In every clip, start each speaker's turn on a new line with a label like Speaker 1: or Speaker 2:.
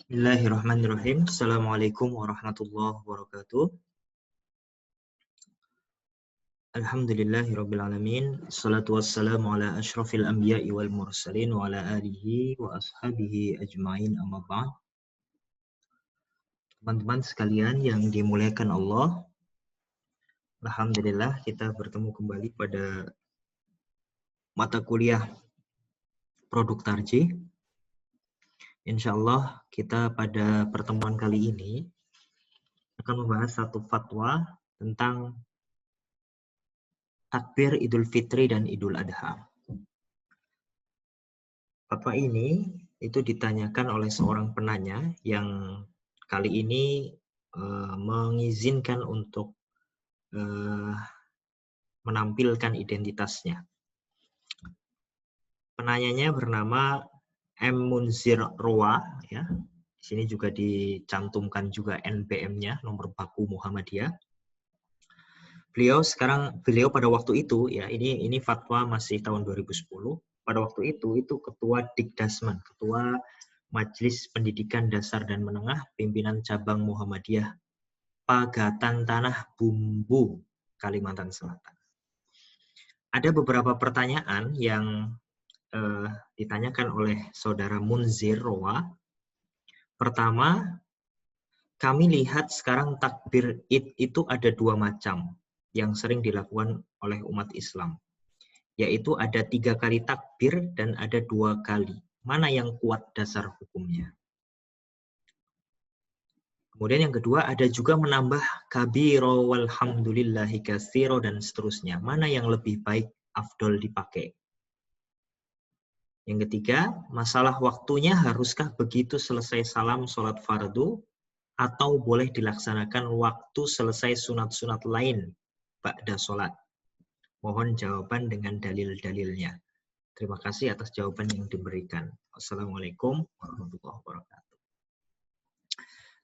Speaker 1: Bismillahirrahmanirrahim. Assalamualaikum warahmatullahi wabarakatuh. Alhamdulillahirabbil alamin. Assalatu wassalamu ala asyrafil anbiya'i wal mursalin wa ala alihi wa ashabihi ajmain, amma ba'd. Teman-teman sekalian yang dimuliakan Allah, alhamdulillah kita bertemu kembali pada mata kuliah produk tarjih. Insyaallah kita pada pertemuan kali ini akan membahas satu fatwa tentang takbir Idul Fitri dan Idul Adha. Fatwa ini itu ditanyakan oleh seorang penanya yang kali ini mengizinkan untuk menampilkan identitasnya. Penanyanya bernama M. Munzir Roa, ya. Di sini juga dicantumkan juga NPM-nya, nomor baku Muhammadiyah. Beliau pada waktu itu, ya, ini fatwa masih tahun 2010. Pada waktu itu ketua Dikdasman, ketua Majelis Pendidikan Dasar dan Menengah Pimpinan Cabang Muhammadiyah Pagatan Tanah Bumbu, Kalimantan Selatan. Ada beberapa pertanyaan yang ditanyakan oleh saudara Munzir Roa. Pertama, kami lihat sekarang takbir Id itu ada dua macam yang sering dilakukan oleh umat Islam, yaitu ada 3 kali takbir dan ada 2 kali. Mana yang kuat dasar hukumnya? Kemudian yang kedua, ada juga menambah kabiro walhamdulillahi katsiro dan seterusnya. Mana yang lebih baik afdol dipakai? Yang ketiga, masalah waktunya haruskah begitu selesai salam sholat fardu atau boleh dilaksanakan waktu selesai sunat-sunat lain ba'da sholat? Mohon jawaban dengan dalil-dalilnya. Terima kasih atas jawaban yang diberikan. Assalamualaikum warahmatullahi wabarakatuh.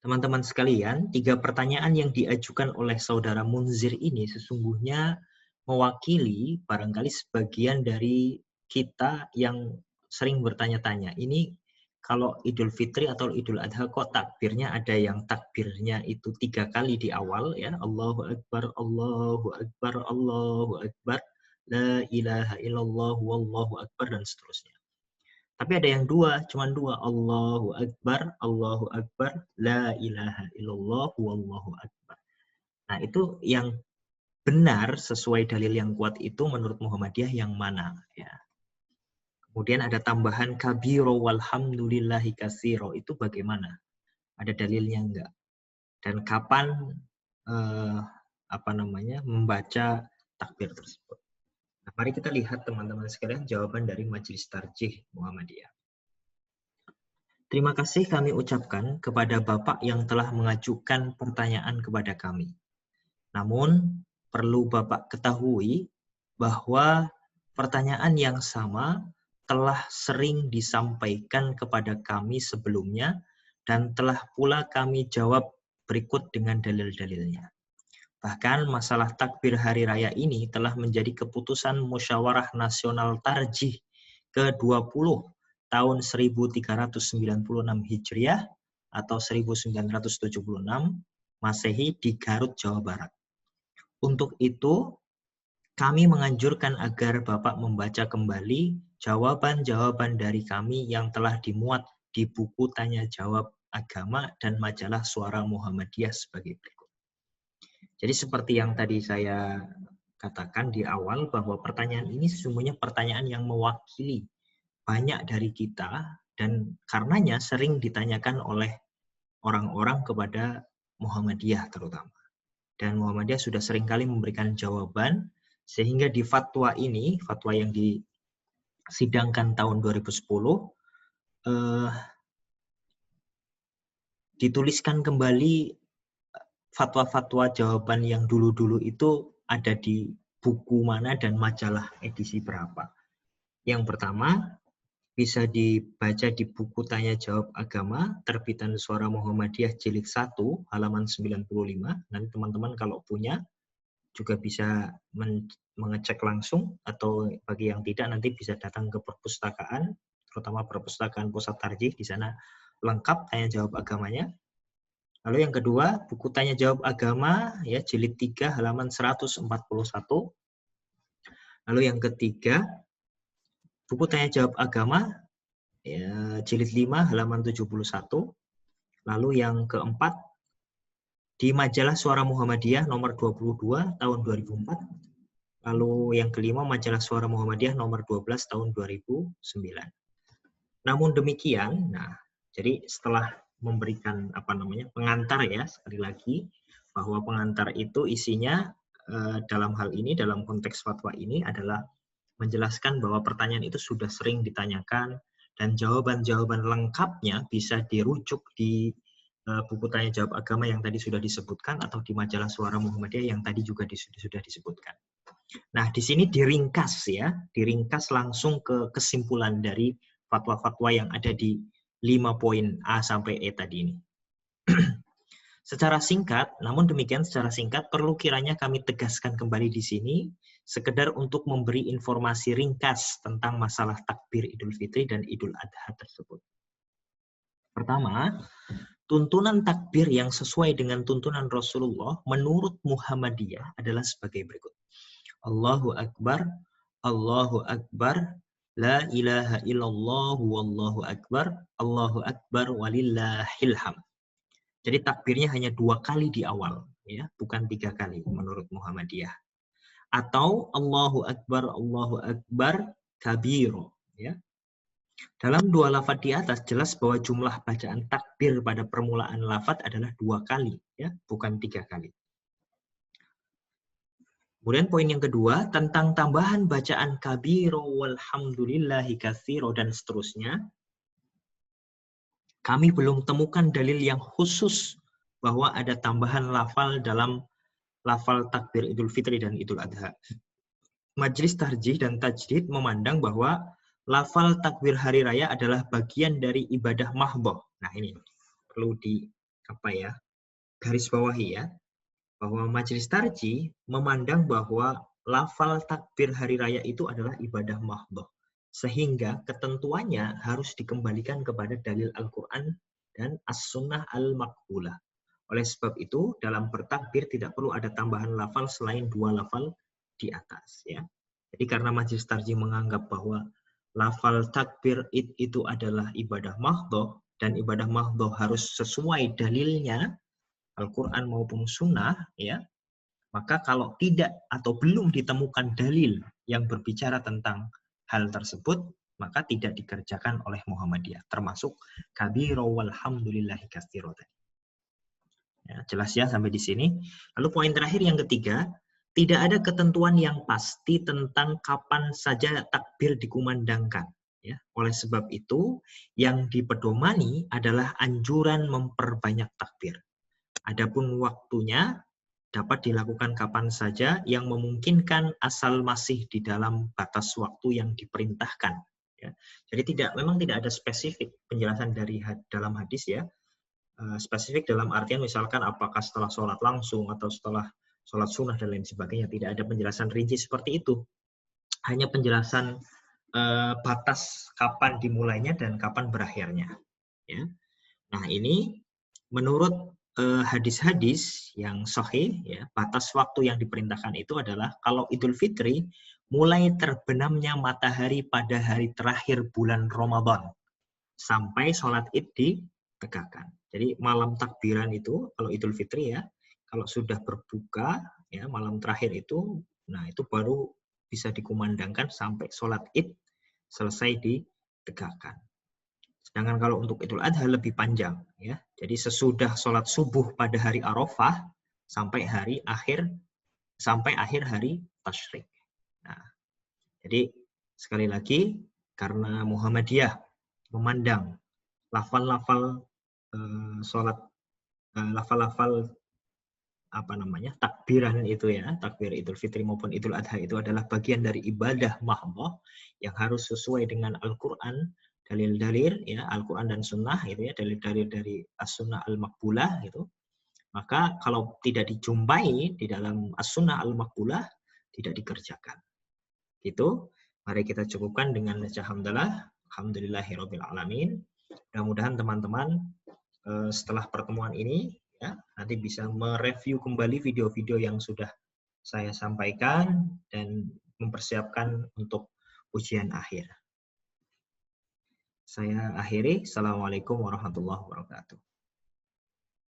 Speaker 1: Teman-teman sekalian, 3 pertanyaan yang diajukan oleh saudara Munzir ini sesungguhnya mewakili barangkali sebagian dari kita yang sering bertanya-tanya. Ini kalau Idul Fitri atau Idul Adha kok takbirnya ada yang takbirnya itu 3 kali di awal, ya. Allahu Akbar, Allahu Akbar, Allahu Akbar, la ilaha illallah, wallahu akbar, dan seterusnya. Tapi ada yang cuma dua, Allahu Akbar, la ilaha illallah, wallahu akbar. Nah, itu yang benar sesuai dalil yang kuat itu menurut Muhammadiyah yang mana, ya. Kemudian ada tambahan kabiro walhamdulillahi katsiro, itu bagaimana? Ada dalilnya enggak? Dan kapan membaca takbir tersebut? Nah, mari kita lihat teman-teman sekalian jawaban dari Majelis Tarjih Muhammadiyah. Terima kasih kami ucapkan kepada Bapak yang telah mengajukan pertanyaan kepada kami. Namun, perlu Bapak ketahui bahwa pertanyaan yang sama telah sering disampaikan kepada kami sebelumnya dan telah pula kami jawab berikut dengan dalil-dalilnya. Bahkan masalah takbir hari raya ini telah menjadi keputusan Musyawarah Nasional Tarjih ke-20 tahun 1396 Hijriah atau 1976 Masehi di Garut, Jawa Barat. Untuk itu, kami menganjurkan agar Bapak membaca kembali jawaban-jawaban dari kami yang telah dimuat di buku Tanya Jawab Agama dan majalah Suara Muhammadiyah sebagai berikut. Jadi seperti yang tadi saya katakan di awal bahwa pertanyaan ini sesungguhnya pertanyaan yang mewakili banyak dari kita dan karenanya sering ditanyakan oleh orang-orang kepada Muhammadiyah terutama. Dan Muhammadiyah sudah seringkali memberikan jawaban sehingga di fatwa ini, fatwa yang disidangkan tahun 2010, dituliskan kembali fatwa-fatwa jawaban yang dulu-dulu itu ada di buku mana dan majalah edisi berapa. Yang pertama, bisa dibaca di buku Tanya Jawab Agama, terbitan Suara Muhammadiyah Jilid 1, halaman 95. Nanti teman-teman kalau punya, juga bisa mengecek langsung, atau bagi yang tidak nanti bisa datang ke perpustakaan, terutama perpustakaan Pusat Tarjih, di sana lengkap tanya jawab agamanya. Lalu yang kedua, buku tanya jawab agama ya jilid 3 halaman 141. Lalu yang ketiga, buku tanya jawab agama ya jilid 5 halaman 71. Lalu yang keempat, di majalah Suara Muhammadiyah nomor 22 tahun 2004. Lalu yang kelima, majalah Suara Muhammadiyah nomor 12 tahun 2009. Namun demikian, jadi setelah memberikan pengantar ya, sekali lagi bahwa pengantar itu isinya dalam hal ini, dalam konteks fatwa ini adalah menjelaskan bahwa pertanyaan itu sudah sering ditanyakan dan jawaban-jawaban lengkapnya bisa dirujuk di buku tanya jawab agama yang tadi sudah disebutkan atau di majalah Suara Muhammadiyah yang tadi juga sudah disebutkan. Nah, di sini diringkas langsung ke kesimpulan dari fatwa-fatwa yang ada di 5 poin A sampai E tadi ini. Secara singkat, namun demikian secara singkat perlu kiranya kami tegaskan kembali di sini sekedar untuk memberi informasi ringkas tentang masalah takbir Idul Fitri dan Idul Adha tersebut. Pertama, tuntunan takbir yang sesuai dengan tuntunan Rasulullah menurut Muhammadiyah adalah sebagai berikut. Allahu Akbar, Allahu Akbar, La ilaha illallah wallahu akbar, Allahu akbar walillahil hamd. Jadi takbirnya hanya 2 kali di awal, ya, bukan 3 kali menurut Muhammadiyah. Atau Allahu akbar kabiro, ya. Dalam 2 lafaz di atas jelas bahwa jumlah bacaan takbir pada permulaan lafaz adalah 2 kali, ya, bukan 3 kali. Kemudian poin yang kedua, tentang tambahan bacaan kabiro walhamdulillahi katsiro dan seterusnya. Kami belum temukan dalil yang khusus bahwa ada tambahan lafal dalam lafal takbir Idul Fitri dan Idul Adha. Majelis Tarjih dan Tajdid memandang bahwa lafal takbir hari raya adalah bagian dari ibadah mahdhah. Nah, ini perlu garis bawahi ya. Bahwa Majelis Tarjih memandang bahwa lafal takbir hari raya itu adalah ibadah mahdhah. Sehingga ketentuannya harus dikembalikan kepada dalil Al-Quran dan As-Sunnah Al-Maqbulah. Oleh sebab itu, dalam bertakbir tidak perlu ada tambahan lafal selain 2 lafal di atas. Ya. Jadi karena Majelis Tarjih menganggap bahwa lafal takbir itu adalah ibadah mahdhah, dan ibadah mahdhah harus sesuai dalilnya, Al-Quran maupun Sunnah, ya, maka kalau tidak atau belum ditemukan dalil yang berbicara tentang hal tersebut, maka tidak dikerjakan oleh Muhammadiyah, termasuk kabiro walhamdulillahi katsiro. Ya, jelas ya sampai di sini. Lalu poin terakhir yang ketiga, tidak ada ketentuan yang pasti tentang kapan saja takbir dikumandangkan. Ya, oleh sebab itu, yang dipedomani adalah anjuran memperbanyak takbir. Adapun waktunya dapat dilakukan kapan saja yang memungkinkan asal masih di dalam batas waktu yang diperintahkan. Ya. Jadi memang tidak ada spesifik penjelasan dari dalam hadis ya. Spesifik dalam artian misalkan apakah setelah sholat langsung atau setelah sholat sunnah dan lain sebagainya. Tidak ada penjelasan rinci seperti itu. Hanya penjelasan batas kapan dimulainya dan kapan berakhirnya. Ya. Nah ini menurut hadis-hadis yang sahih, ya, batas waktu yang diperintahkan itu adalah kalau Idul Fitri mulai terbenamnya matahari pada hari terakhir bulan Ramadan sampai sholat Id ditegakkan. Jadi malam takbiran itu kalau Idul Fitri ya, kalau sudah berbuka ya malam terakhir itu, nah itu baru bisa dikumandangkan sampai sholat Id selesai ditegakkan. Sedangkan kalau untuk Idul Adha lebih panjang, ya. Jadi sesudah sholat subuh pada hari Arafah sampai akhir hari Tasyrik. Nah, jadi sekali lagi karena Muhammadiyah memandang lafal-lafal takbiran itu ya, takbir Idul Fitri maupun Idul Adha itu adalah bagian dari ibadah mahdhah yang harus sesuai dengan Al-Quran, dalil-dalil ya Al-Quran dan Sunnah gitu ya, dalil-dalil dari As-Sunnah Al-Maqbulah gitu. Maka kalau tidak dijumpai di dalam As-Sunnah Al-Maqbulah tidak dikerjakan. Gitu. Mari kita cukupkan dengan baca hamdalah. Alhamdulillahirabbil alamin. Mudah-mudahan teman-teman setelah pertemuan ini ya nanti bisa mereview kembali video-video yang sudah saya sampaikan dan mempersiapkan untuk ujian akhir. Saya akhiri. Assalamualaikum warahmatullahi wabarakatuh.